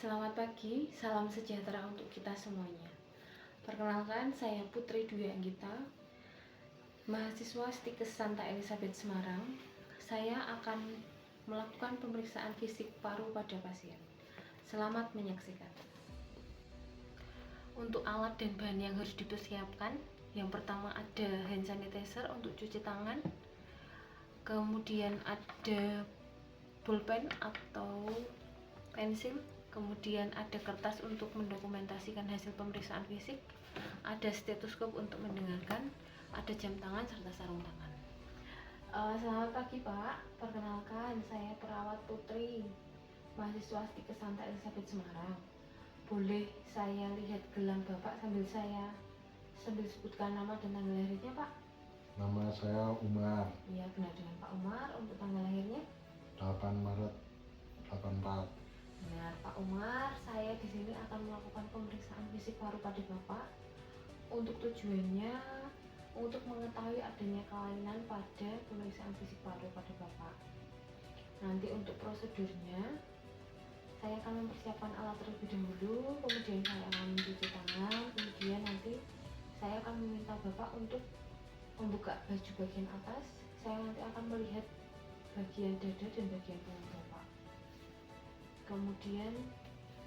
Selamat pagi, salam sejahtera untuk kita semuanya. Perkenalkan, saya Putri Dwi Anggita, mahasiswa Stikes Santa Elizabeth Semarang. Saya akan melakukan pemeriksaan fisik paru pada pasien. Selamat menyaksikan. Untuk alat dan bahan yang harus dipersiapkan, yang pertama ada hand sanitizer untuk cuci tangan, kemudian ada pulpen atau pensil, kemudian ada kertas untuk mendokumentasikan hasil pemeriksaan fisik, ada stetoskop untuk mendengarkan, ada jam tangan serta sarung tangan. Selamat pagi Pak, perkenalkan saya perawat Putri, mahasiswa Stikes Santa Elizabeth Semarang. Boleh saya lihat gelang Bapak sambil sebutkan nama dan tanggal lahirnya Pak? Nama saya Umar. Iya, benar dengan Pak Umar. Untuk tanggal lahirnya? 8 Maret 84. Benar Pak Umar, saya di sini akan melakukan pemeriksaan fisik paru pada Bapak. Untuk tujuannya untuk mengetahui adanya kelainan pada pemeriksaan fisik paru pada Bapak. Nanti untuk prosedurnya, saya akan mempersiapkan alat terlebih dahulu, kemudian saya akan mencuci tangan, kemudian nanti saya akan meminta Bapak untuk membuka baju bagian atas. Saya nanti akan melihat bagian dada dan bagian punggung Bapak. Kemudian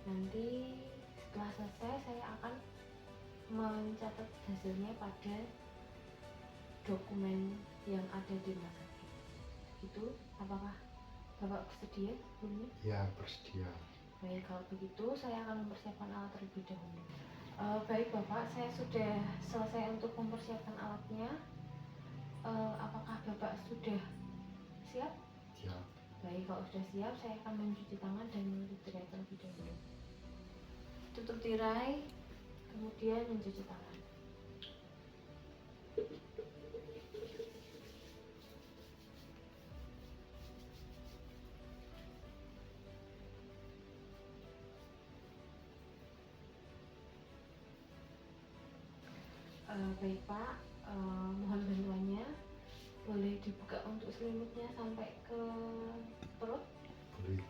nanti setelah selesai saya akan mencatat hasilnya pada dokumen yang ada di rumah sakit. Itu apakah Bapak bersedia sebelumnya? Ya, bersedia. Baik, kalau begitu saya akan mempersiapkan alat terlebih dahulu. Baik Bapak, saya sudah selesai untuk mempersiapkan alatnya. Apakah Bapak sudah siap? Siap. Baik, kalau sudah siap saya akan mencuci tangan dan menutup tirai terlebih dahulu. Tutup tirai, kemudian mencuci tangan. Baik Pak, mohon bantuannya. Boleh dibuka untuk selimutnya sampai ke perut? Boleh.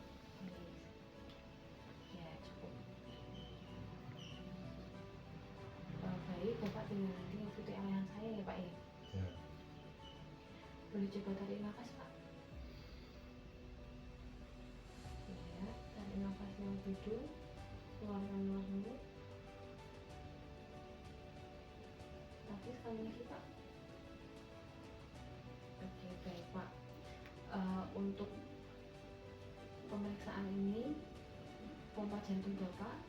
Ya, cukup. Baik, Bapak tinggal nanti ikuti arahan saya ya Pak ya. Ya. Boleh coba tarik nafas Pak. Ya, tarik nafas yang hidung, keluarkan melalui mulut. Tapi sekali lagi Pak. Oke, baik Pak. Untuk pemeriksaan ini, pompa jantung Bapak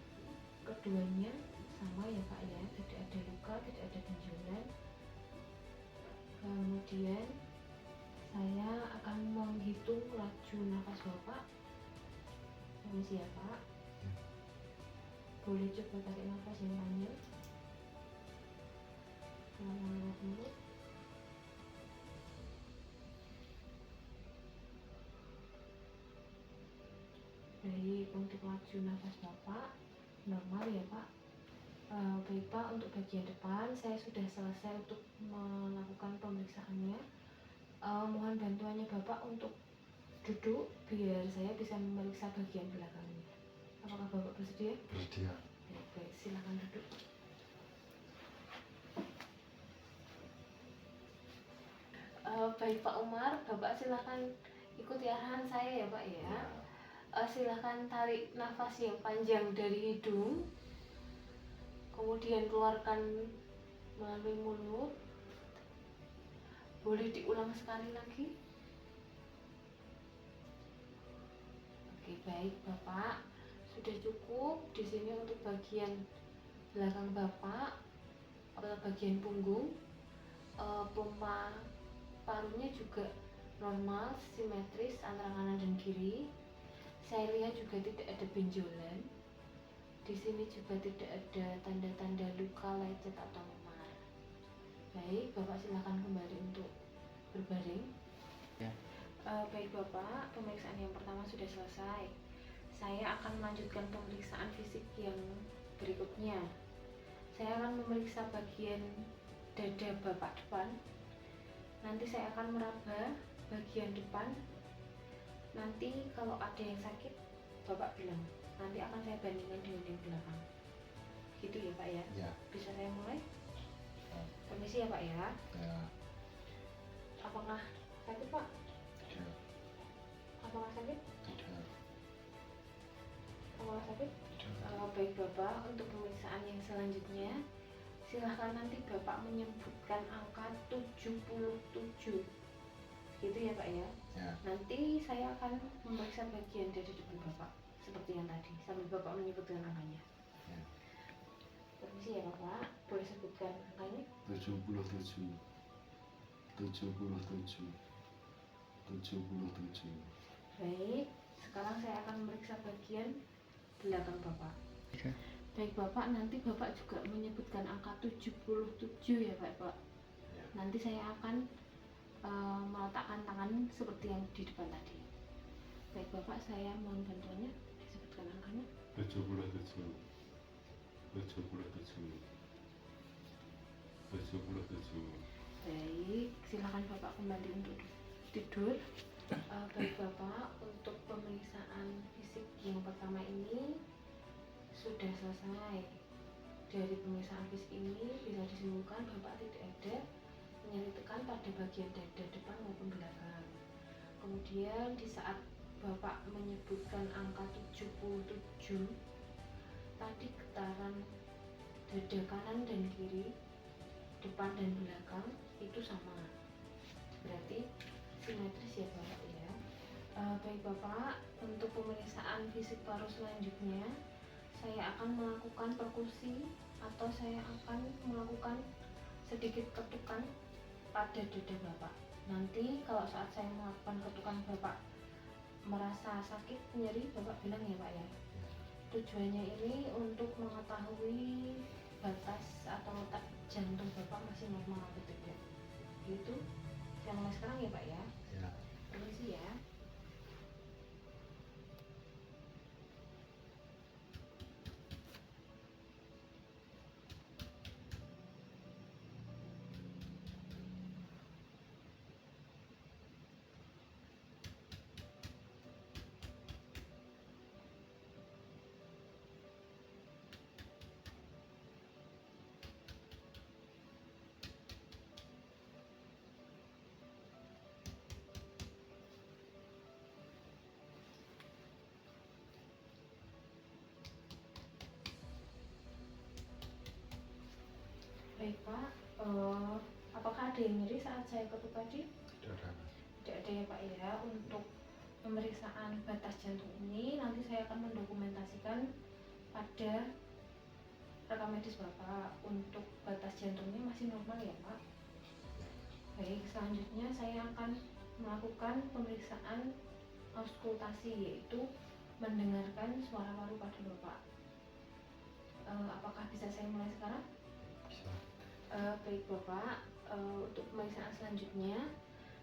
keduanya sama ya Pak ya, tidak ada luka, tidak ada benjolan. Kemudian saya akan menghitung laju nafas Bapak. Permisi ya Pak. Boleh coba tarik nafas yang panjang, keluarkan lewat mulut. Baik, untuk laju nafas Bapak normal ya Pak. Baik Pak, untuk bagian depan saya sudah selesai untuk melakukan pemeriksaannya. Mohon bantuannya Bapak untuk duduk biar saya bisa memeriksa bagian belakangnya. Apakah Bapak bersedia? Bersedia. Baik, silakan duduk. Baik Pak Umar, Bapak silakan ikuti arahan saya ya Pak ya. Silakan tarik nafas yang panjang dari hidung, kemudian keluarkan melalui mulut. Boleh diulang sekali lagi? Oke, baik Bapak, sudah cukup di sini untuk bagian belakang Bapak atau bagian punggung. Pompa parunya juga normal, simetris antara kanan dan kiri. Saya lihat juga tidak ada benjolan. Di sini juga tidak ada tanda-tanda luka, lecet atau memar. Baik, Bapak silakan kembali untuk berbaring. Ya. Baik Bapak, pemeriksaan yang pertama sudah selesai. Saya akan melanjutkan pemeriksaan fisik yang berikutnya. Saya akan memeriksa bagian dada Bapak depan. Nanti saya akan meraba bagian depan. Nanti kalau ada yang sakit, Bapak bilang. nanti akan saya bandingkan dengan yang belakang. Gitu ya Pak ya? Ya. Bisa saya mulai? Ya. Permisi ya Pak ya. Ya. Apakah sakit Pak? Tidak. Apakah sakit? Tidak. Apakah sakit? Tidak. Baik Bapak, untuk pemeriksaan yang selanjutnya silahkan nanti Bapak menyebutkan angka 77. Gitu ya Pak ya. Ya. Nanti saya akan memeriksa bagian dari depan Bapak seperti yang tadi sambil Bapak menyebutkan angkanya. Ya. Permisi ya Bapak, boleh sebutkan angkanya? 77. 77. 77. Baik, sekarang saya akan memeriksa bagian belakang Bapak. Oke. Baik Bapak, nanti Bapak juga menyebutkan angka 77 ya Pak. Ya. Nanti saya akan meletakkan tangan seperti yang di depan tadi. Baik Bapak, saya mohon bantuannya disebutkan angkanya. 77. 77. 77. Baik, silakan Bapak kembali untuk tidur. Baik Bapak, untuk pemeriksaan fisik yang pertama ini sudah selesai. Dari pemeriksaan fisik ini bisa disimpulkan Bapak tidak ada nyeri tekan pada bagian dada depan maupun belakang. Kemudian di saat Bapak menyebutkan angka 77, tadi getaran dada kanan dan kiri, depan dan belakang itu sama, berarti simetris ya Bapak ya. Baik Bapak, untuk pemeriksaan fisik paru selanjutnya saya akan melakukan perkusi atau saya akan melakukan sedikit ketukan pada dada Bapak. Nanti kalau saat saya melakukan ketukan Bapak merasa sakit, nyeri, Bapak bilang ya Pak ya. Tujuannya ini untuk mengetahui batas atau letak jantung Bapak masih normal atau tidak. Gitu. Saya mulai sekarang ya Pak ya. Ya. Permisi ya. Baik Pak, apakah ada yang nyeri saat saya ketuk tadi? Tidak ada. Tidak ada ya Pak ya. Untuk pemeriksaan batas jantung ini nanti saya akan mendokumentasikan pada rekam medis Bapak. Untuk batas jantungnya masih normal ya Pak. Baik, selanjutnya saya akan melakukan pemeriksaan auskultasi, yaitu mendengarkan suara paru pada Bapak. Apakah bisa saya mulai sekarang? Bisa. Baik Bapak, untuk pemeriksaan selanjutnya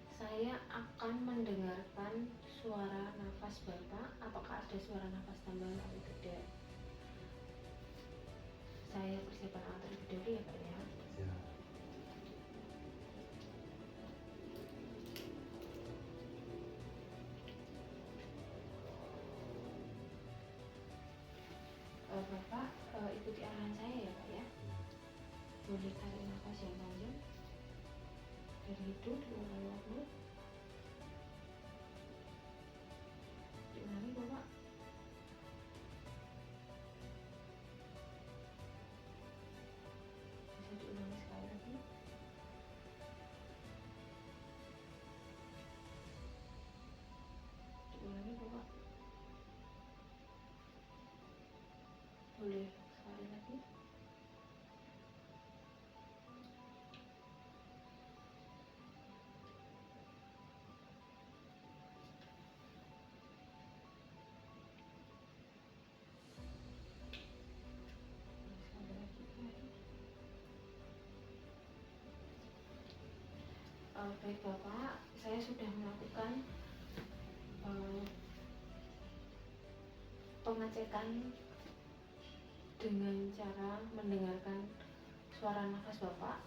saya akan mendengarkan suara nafas Bapak. Apakah ada suara nafas tambahan atau tidak? Saya persiapkan alat terlebih dahulu ya Pak ya. Ya. Bapak ikuti arahan saya ya Pak ya. Boleh tarik nafas yang panjang dari hidung diulang lewat mulut. Diulangi Bapak. Bisa diulangi sekali lagi. Diulangi Bapak. Boleh sekali lagi. Sekali lagi. Baik Bapak, saya sudah melakukan pengecekan dengan cara mendengarkan suara nafas Bapak.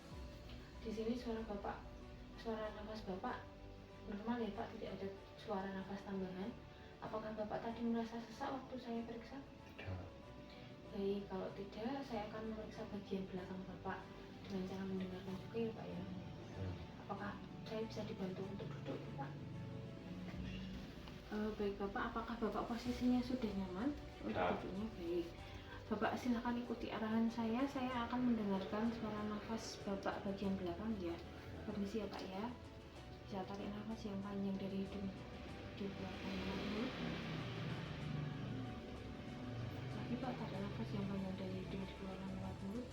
Di sini suara nafas Bapak normal ya Pak, tidak ada suara nafas tambahan. Apakah Bapak tadi merasa sesak waktu saya periksa? Tidak. Baik, kalau tidak, saya akan memeriksa bagian belakang Bapak dengan cara mendengarkan juga ya Pak ya. Apakah saya bisa dibantu untuk duduk Bapak? Baik Bapak, apakah Bapak posisinya sudah nyaman untuk Ya. duduknya? Baik. Bapak silahkan ikuti arahan saya akan mendengarkan suara nafas Bapak bagian belakang ya. Permisi ya Pak ya. Bisa tarik nafas yang panjang dari hidung, dikeluarkan lewat mulut. Lagi Pak, tarik nafas yang panjang dari hidung, dikeluarkan lewat mulut.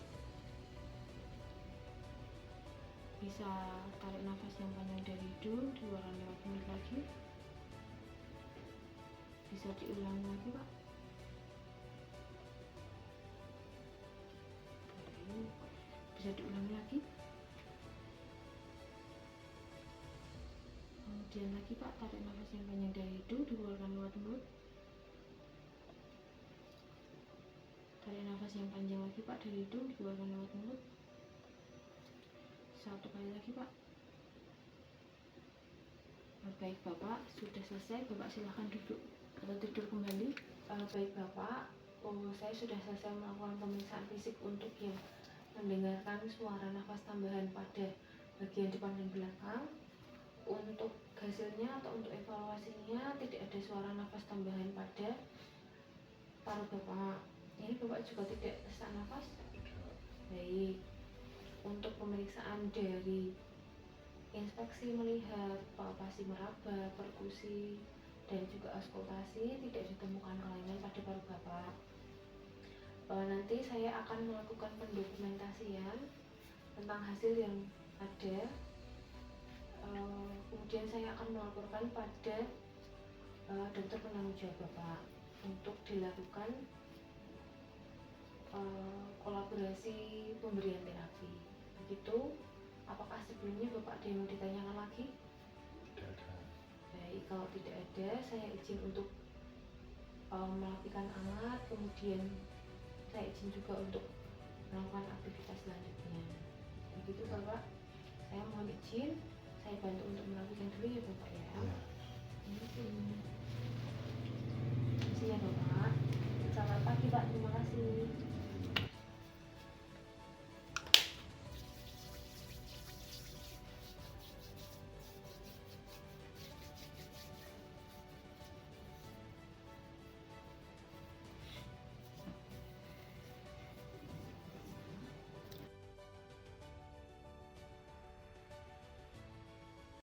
Bisa tarik nafas yang panjang dari hidung, dikeluarkan lewat mulut lagi. Bisa diulang lagi Pak. Baik. Bisa diulang lagi. Kemudian lagi Pak, tarik nafas yang panjang dari hidung, dikeluarkan lewat mulut. Tarik nafas yang panjang lagi Pak dari hidung, dikeluarkan lewat mulut. Satu kali lagi Pak. Baik Bapak, sudah selesai. Bapak silahkan duduk atau tidur kembali. Baik Bapak, saya sudah selesai melakukan pemeriksaan fisik untuk yang mendengarkan suara nafas tambahan pada bagian depan dan belakang. Untuk hasilnya atau untuk evaluasinya tidak ada suara nafas tambahan pada paru Bapak. Ini Bapak juga tidak sesak nafas? Tidak. Baik. Untuk pemeriksaan dari inspeksi melihat palpasi meraba, perkusi, dan juga auskultasi tidak ditemukan kelainan pada paru Bapak. Nanti saya akan melakukan pendokumentasian tentang hasil yang ada. Kemudian saya akan melaporkan pada dokter penanggung jawab Bapak untuk dilakukan kolaborasi pemberian terapi. Begitu. Apakah sebelumnya Bapak ada yang mau ditanyakan lagi? Tidak ada. Baik, kalau tidak ada, saya izin untuk melakukan hangat, kemudian saya izin juga untuk melakukan aktivitas selanjutnya. Begitu Bapak, saya mohon izin, saya bantu untuk melakukan dulu ya Bapak.